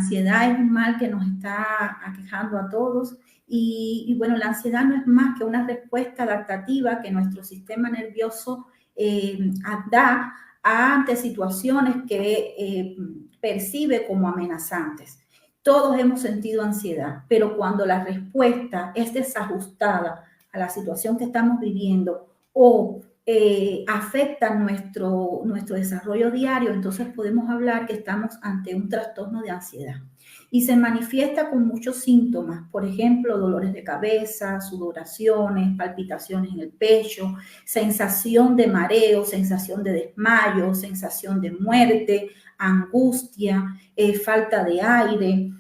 ansiedad es un mal que nos está aquejando a todos y bueno, la ansiedad no es más que una respuesta adaptativa que nuestro sistema nervioso da ante situaciones que percibe como amenazantes. Todos hemos sentido ansiedad, pero cuando la respuesta es desajustada a la situación que estamos viviendo o afecta nuestro desarrollo diario, entonces podemos hablar que estamos ante un trastorno de ansiedad. Y se manifiesta con muchos síntomas, por ejemplo, dolores de cabeza, sudoraciones, palpitaciones en el pecho, sensación de mareo, sensación de desmayo, sensación de muerte, angustia, falta de aire,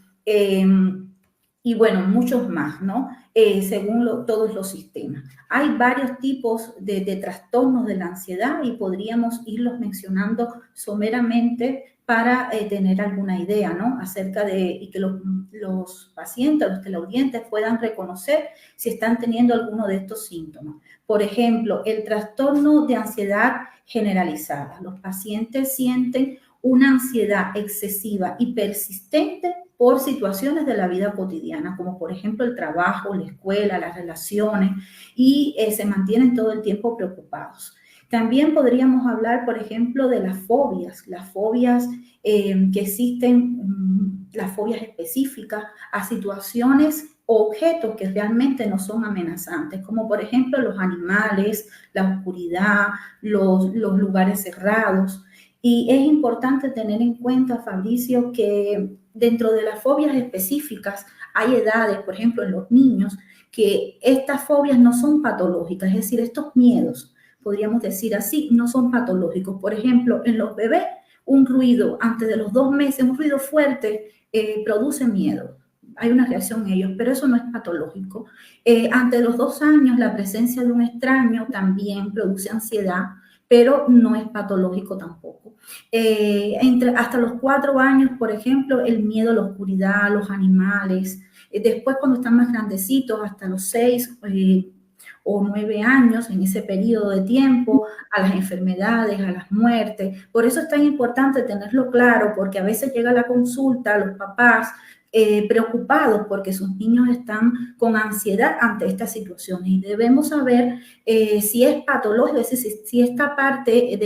y bueno, muchos más, ¿no? Según todos los sistemas. Hay varios tipos de trastornos de la ansiedad y podríamos irlos mencionando someramente para tener alguna idea, ¿no? Acerca de, y que los pacientes, los teleaudientes puedan reconocer si están teniendo alguno de estos síntomas. Por ejemplo, el trastorno de ansiedad generalizada. Los pacientes sienten una ansiedad excesiva y persistente por situaciones de la vida cotidiana, como por ejemplo el trabajo, la escuela, las relaciones, y se mantienen todo el tiempo preocupados. También podríamos hablar, por ejemplo, de las fobias que existen, las fobias específicas a situaciones o objetos que realmente no son amenazantes, como por ejemplo los animales, la oscuridad, los lugares cerrados. Y es importante tener en cuenta, Fabricio, que dentro de las fobias específicas hay edades, por ejemplo, en los niños, que estas fobias no son patológicas, es decir, estos miedos, podríamos decir así, no son patológicos. Por ejemplo, en los bebés, un ruido antes de los 2 meses, un ruido fuerte, produce miedo. Hay una reacción en ellos, pero eso no es patológico. Ante los 2 años, la presencia de un extraño también produce ansiedad, pero no es patológico tampoco. Hasta los 4 años, por ejemplo, el miedo a la oscuridad, a los animales. Después, cuando están más grandecitos, hasta los 6 o 9 años, en ese periodo de tiempo, a las enfermedades, a las muertes. Por eso es tan importante tenerlo claro, porque a veces llega la consulta a los papás preocupados porque sus niños están con ansiedad ante estas situaciones y debemos saber si es patológico, es decir, si esta parte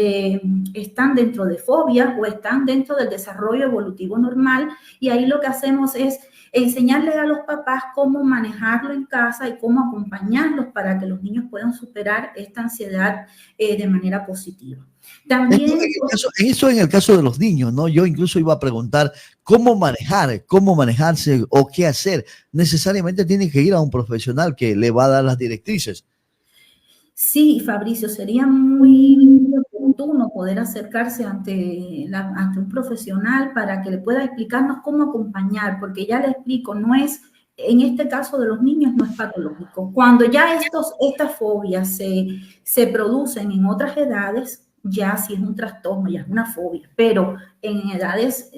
están dentro de fobias o están dentro del desarrollo evolutivo normal, y ahí lo que hacemos es enseñarles a los papás cómo manejarlo en casa y cómo acompañarlos para que los niños puedan superar esta ansiedad de manera positiva. También, eso en el caso de los niños, ¿no? Yo incluso iba a preguntar cómo manejarse o qué hacer. Necesariamente tiene que ir a un profesional que le va a dar las directrices. Sí, Fabricio, sería muy oportuno poder acercarse ante un profesional para que le pueda explicarnos cómo acompañar, porque ya le explico, no es, en este caso de los niños no es patológico. Cuando ya estas fobias se producen en otras edades, ya sí es un trastorno, ya es una fobia, pero en edades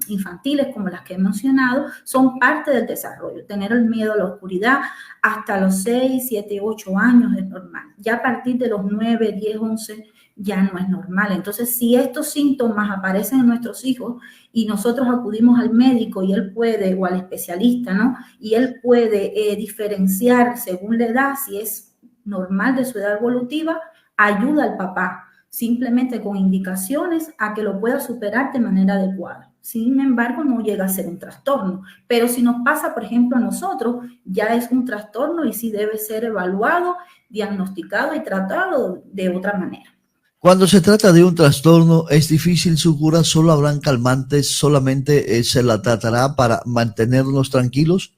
infantiles como las que he mencionado, son parte del desarrollo. Tener el miedo a la oscuridad hasta los 6, 7, 8 años es normal. Ya a partir de los 9, 10, 11 ya no es normal. Entonces, si estos síntomas aparecen en nuestros hijos y nosotros acudimos al médico y él puede, o al especialista, ¿no? Y él puede diferenciar según la edad, si es normal de su edad evolutiva, ayuda al papá simplemente con indicaciones a que lo pueda superar de manera adecuada. Sin embargo, no llega a ser un trastorno. Pero si nos pasa, por ejemplo, a nosotros, ya es un trastorno y sí debe ser evaluado, diagnosticado y tratado de otra manera. Cuando se trata de un trastorno, es difícil su cura, solo habrán calmantes, solamente se la tratará para mantenernos tranquilos.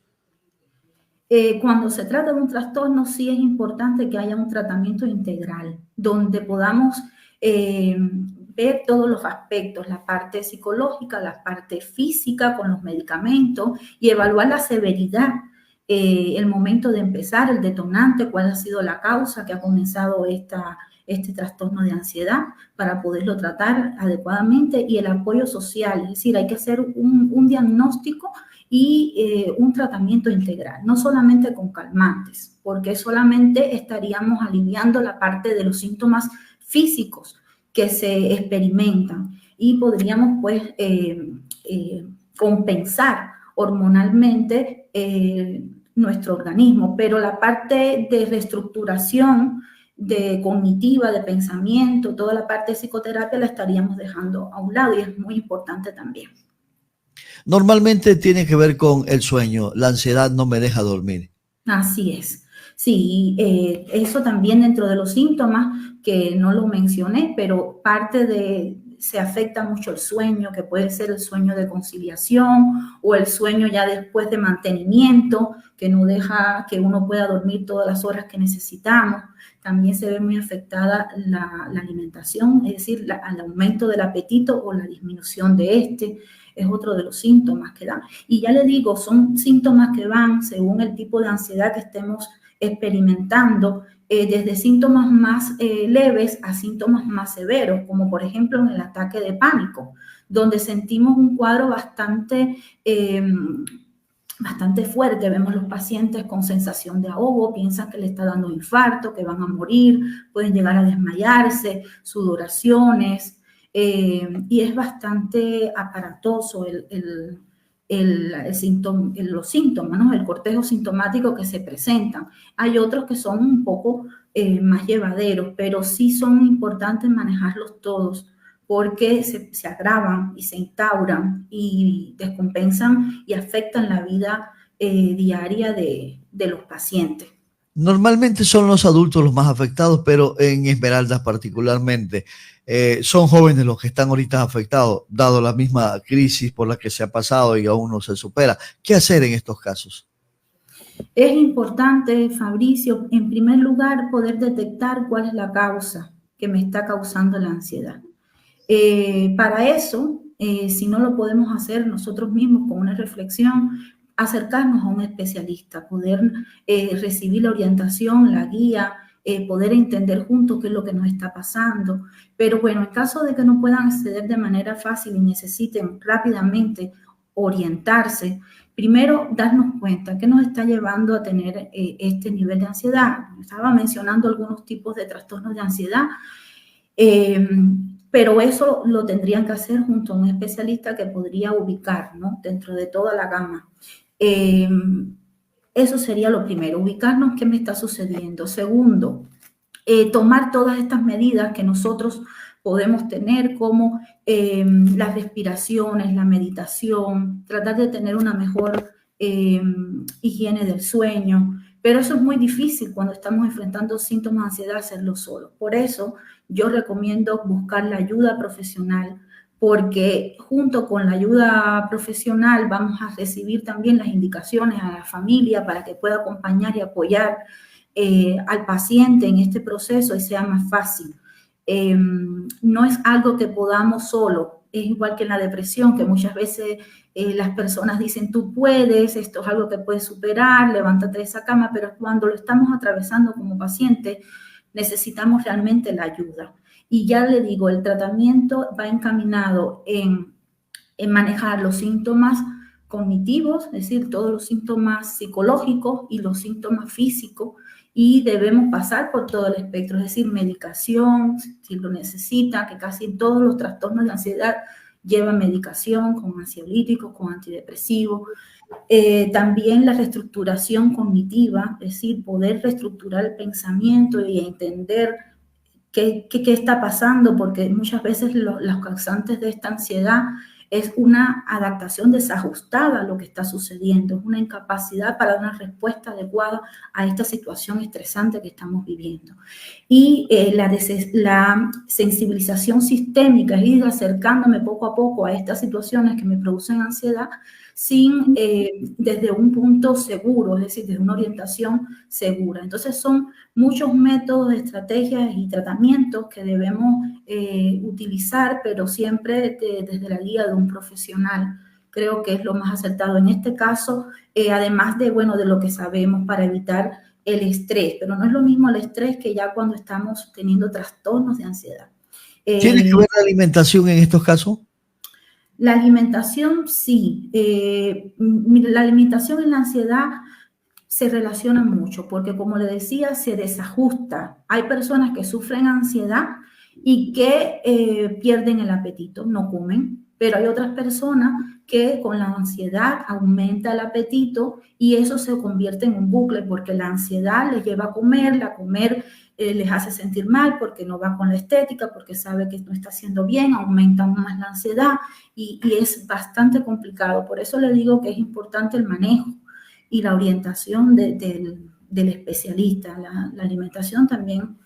Cuando se trata de un trastorno, sí es importante que haya un tratamiento integral, donde podamos ver todos los aspectos, la parte psicológica, la parte física con los medicamentos y evaluar la severidad, el momento de empezar, el detonante, cuál ha sido la causa que ha comenzado este trastorno de ansiedad para poderlo tratar adecuadamente, y el apoyo social, es decir, hay que hacer un diagnóstico y un tratamiento integral, no solamente con calmantes, porque solamente estaríamos aliviando la parte de los síntomas físicos que se experimentan y podríamos pues compensar hormonalmente nuestro organismo, pero la parte de reestructuración de cognitiva, de pensamiento, toda la parte de psicoterapia la estaríamos dejando a un lado y es muy importante también. Normalmente tiene que ver con el sueño, la ansiedad no me deja dormir. Así es. Sí, eso también dentro de los síntomas, que no lo mencioné, pero parte de, se afecta mucho el sueño, que puede ser el sueño de conciliación o el sueño ya después de mantenimiento, que no deja que uno pueda dormir todas las horas que necesitamos. También se ve muy afectada la alimentación, es decir, al aumento del apetito o la disminución de este. Es otro de los síntomas que dan. Y ya le digo, son síntomas que van según el tipo de ansiedad que estemos experimentando, desde síntomas más leves a síntomas más severos, como por ejemplo en el ataque de pánico, donde sentimos un cuadro bastante fuerte. Vemos los pacientes con sensación de ahogo, piensan que le está dando un infarto, que van a morir, pueden llegar a desmayarse, sudoraciones, y es bastante aparatoso los síntomas, ¿no? El cortejo sintomático que se presentan. Hay otros que son un poco más llevaderos, pero sí son importantes manejarlos todos, porque se agravan y se instauran y descompensan y afectan la vida diaria de los pacientes. Normalmente son los adultos los más afectados, pero en Esmeraldas particularmente son jóvenes los que están ahorita afectados, dado la misma crisis por la que se ha pasado y aún no se supera. ¿Qué hacer en estos casos? Es importante, Fabricio, en primer lugar, poder detectar cuál es la causa que me está causando la ansiedad. Para eso, si no lo podemos hacer nosotros mismos con una reflexión, acercarnos a un especialista, poder recibir la orientación, la guía, poder entender juntos qué es lo que nos está pasando. Pero bueno, en caso de que no puedan acceder de manera fácil y necesiten rápidamente orientarse, primero darnos cuenta qué nos está llevando a tener este nivel de ansiedad. Estaba mencionando algunos tipos de trastornos de ansiedad, pero eso lo tendrían que hacer junto a un especialista que podría ubicar, ¿no?, dentro de toda la gama. Eso sería lo primero, ubicarnos qué me está sucediendo. Segundo, tomar todas estas medidas que nosotros podemos tener, como las respiraciones, la meditación, tratar de tener una mejor higiene del sueño. Pero eso es muy difícil cuando estamos enfrentando síntomas de ansiedad, hacerlo solo. Por eso yo recomiendo buscar la ayuda profesional, porque junto con la ayuda profesional vamos a recibir también las indicaciones a la familia para que pueda acompañar y apoyar al paciente en este proceso y sea más fácil. No es algo que podamos solo, es igual que en la depresión, que muchas veces las personas dicen, tú puedes, esto es algo que puedes superar, levántate de esa cama, pero cuando lo estamos atravesando como paciente, necesitamos realmente la ayuda. Y ya le digo, el tratamiento va encaminado en manejar los síntomas cognitivos, es decir, todos los síntomas psicológicos y los síntomas físicos, y debemos pasar por todo el espectro, es decir, medicación, si lo necesita, que casi todos los trastornos de ansiedad llevan medicación con ansiolíticos, con antidepresivos. También la reestructuración cognitiva, es decir, poder reestructurar el pensamiento y entender qué está pasando, porque muchas veces los causantes de esta ansiedad es una adaptación desajustada a lo que está sucediendo, es una incapacidad para dar una respuesta adecuada a esta situación estresante que estamos viviendo. Y la sensibilización sistémica, es ir acercándome poco a poco a estas situaciones que me producen ansiedad, desde un punto seguro, es decir, desde una orientación segura. Entonces son muchos métodos, estrategias y tratamientos que debemos utilizar, pero siempre desde la guía de un profesional. Creo que es lo más acertado en este caso, además de lo que sabemos para evitar el estrés, pero no es lo mismo el estrés que ya cuando estamos teniendo trastornos de ansiedad. ¿Tiene que ver la alimentación en estos casos? La alimentación, sí. La alimentación y la ansiedad se relacionan mucho porque, como le decía, se desajusta. Hay personas que sufren ansiedad y que pierden el apetito, no comen. Pero hay otras personas que con la ansiedad aumenta el apetito y eso se convierte en un bucle porque la ansiedad les lleva a comer, la comer les hace sentir mal porque no va con la estética, porque sabe que no está haciendo bien, aumenta aún más la ansiedad y es bastante complicado. Por eso le digo que es importante el manejo y la orientación del especialista. La alimentación también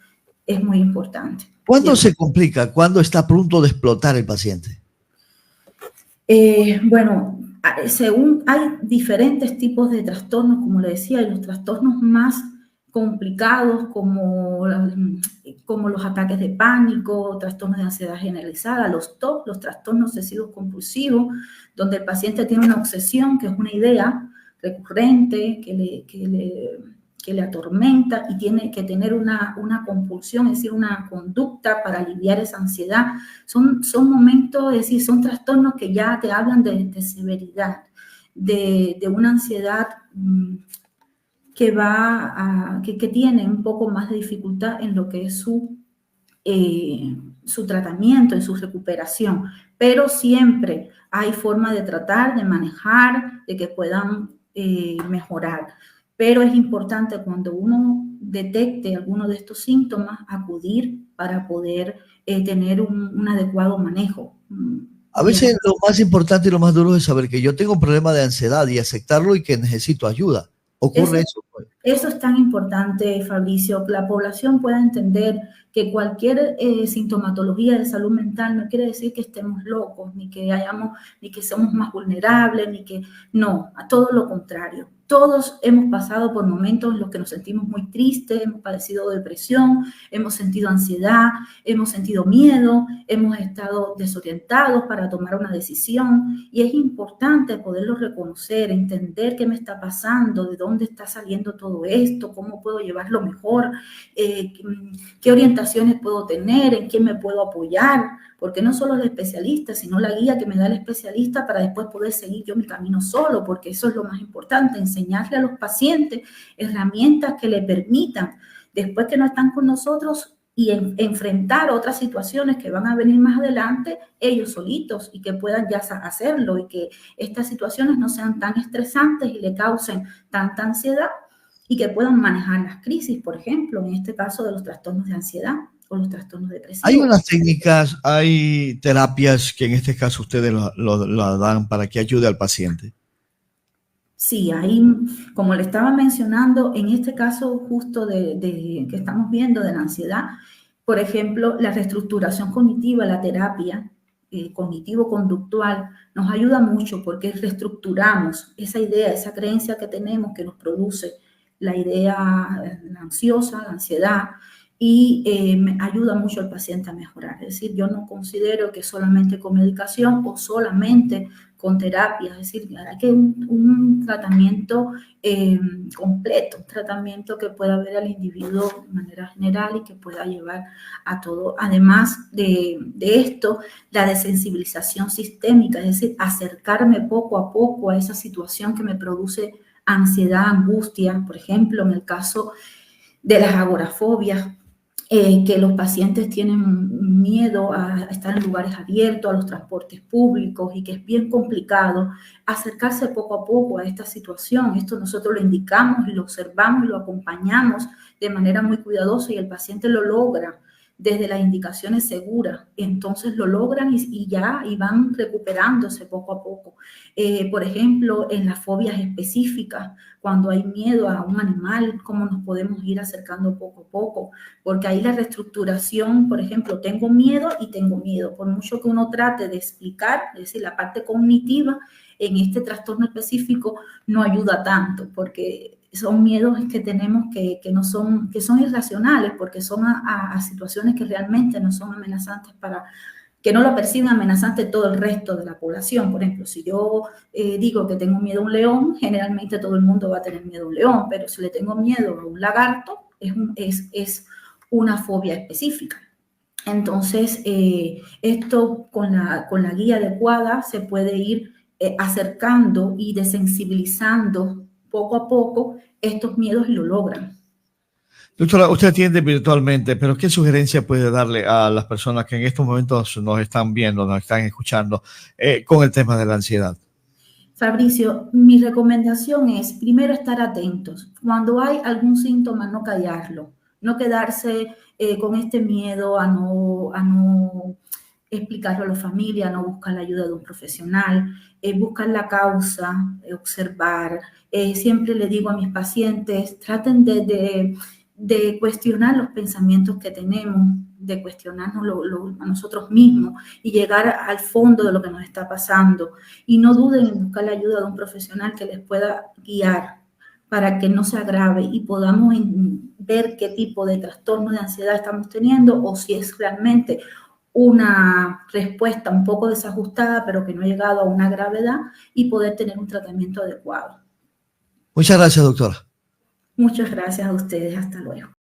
es muy importante. ¿Cuándo se complica? ¿Cuándo está a punto de explotar el paciente? Bueno, según hay diferentes tipos de trastornos, como le decía, y los trastornos más complicados como los ataques de pánico, trastornos de ansiedad generalizada, los TOC, los trastornos obsesivos compulsivos, donde el paciente tiene una obsesión, que es una idea recurrente, que le atormenta y tiene que tener una compulsión, es decir, una conducta para aliviar esa ansiedad. Son momentos, es decir, son trastornos que ya te hablan de severidad, de una ansiedad que tiene un poco más de dificultad en lo que es su tratamiento, en su recuperación. Pero siempre hay forma de tratar, de manejar, de que puedan mejorar. Pero es importante cuando uno detecte alguno de estos síntomas, acudir para poder tener un adecuado manejo. A veces lo más importante y lo más duro es saber que yo tengo un problema de ansiedad y aceptarlo y que necesito ayuda. ¿Ocurre eso? Eso es tan importante, Fabricio, que la población pueda entender que cualquier sintomatología de salud mental no quiere decir que estemos locos, ni que somos más vulnerables, no, a todo lo contrario. Todos hemos pasado por momentos en los que nos sentimos muy tristes, hemos padecido depresión, hemos sentido ansiedad, hemos sentido miedo, hemos estado desorientados para tomar una decisión y es importante poderlo reconocer, entender qué me está pasando, de dónde está saliendo todo esto, cómo puedo llevarlo mejor, qué orientaciones puedo tener, en quién me puedo apoyar, porque no solo el especialista, sino la guía que me da el especialista para después poder seguir yo mi camino solo, porque eso es lo más importante, enseñarle a los pacientes herramientas que le permitan, después que no están con nosotros, y enfrentar otras situaciones que van a venir más adelante, ellos solitos, y que puedan ya hacerlo, y que estas situaciones no sean tan estresantes y le causen tanta ansiedad, y que puedan manejar las crisis, por ejemplo, en este caso de los trastornos de ansiedad o los trastornos depresivos. Hay unas técnicas, hay terapias que en este caso ustedes lo dan para que ayude al paciente. Sí, ahí, como le estaba mencionando, en este caso justo que estamos viendo de la ansiedad, por ejemplo, la reestructuración cognitiva, la terapia cognitivo-conductual, nos ayuda mucho porque reestructuramos esa idea, esa creencia que tenemos que nos produce la idea ansiosa, la ansiedad, y ayuda mucho al paciente a mejorar. Es decir, yo no considero que solamente con medicación o solamente con terapia, es decir, hay que un tratamiento completo, un tratamiento que pueda ver al individuo de manera general y que pueda llevar a todo. Además de esto, la desensibilización sistémica, es decir, acercarme poco a poco a esa situación que me produce ansiedad, angustia, por ejemplo, en el caso de las agorafobias, que los pacientes tienen miedo a estar en lugares abiertos, a los transportes públicos y que es bien complicado acercarse poco a poco a esta situación. Esto nosotros lo indicamos y lo observamos y lo acompañamos de manera muy cuidadosa y el paciente lo logra desde las indicaciones seguras, entonces lo logran y van recuperándose poco a poco. Por ejemplo, en las fobias específicas, cuando hay miedo a un animal, cómo nos podemos ir acercando poco a poco, porque ahí la reestructuración, por ejemplo, tengo miedo y tengo miedo, por mucho que uno trate de explicar, es decir, la parte cognitiva en este trastorno específico no ayuda tanto, porque son miedos que tenemos que son irracionales, porque son a situaciones que realmente no son amenazantes que no lo perciben amenazante todo el resto de la población. Por ejemplo, si yo digo que tengo miedo a un león, generalmente todo el mundo va a tener miedo a un león, pero si le tengo miedo a un lagarto, es una fobia específica. Entonces, esto con la guía adecuada se puede ir acercando y desensibilizando poco a poco estos miedos y lo logran. Doctora, usted atiende virtualmente, pero ¿qué sugerencia puede darle a las personas que en estos momentos nos están viendo, nos están escuchando con el tema de la ansiedad? Fabricio, mi recomendación es primero estar atentos. Cuando hay algún síntoma, no callarlo, no quedarse con este miedo a no explicarlo a la familia, no buscar la ayuda de un profesional, buscar la causa, observar. Siempre le digo a mis pacientes, traten de cuestionar los pensamientos que tenemos, de cuestionarnos a nosotros mismos y llegar al fondo de lo que nos está pasando. Y no duden en buscar la ayuda de un profesional que les pueda guiar para que no se agrave y podamos ver qué tipo de trastorno de ansiedad estamos teniendo o si es realmente una respuesta un poco desajustada, pero que no ha llegado a una gravedad y poder tener un tratamiento adecuado. Muchas gracias, doctora. Muchas gracias a ustedes. Hasta luego.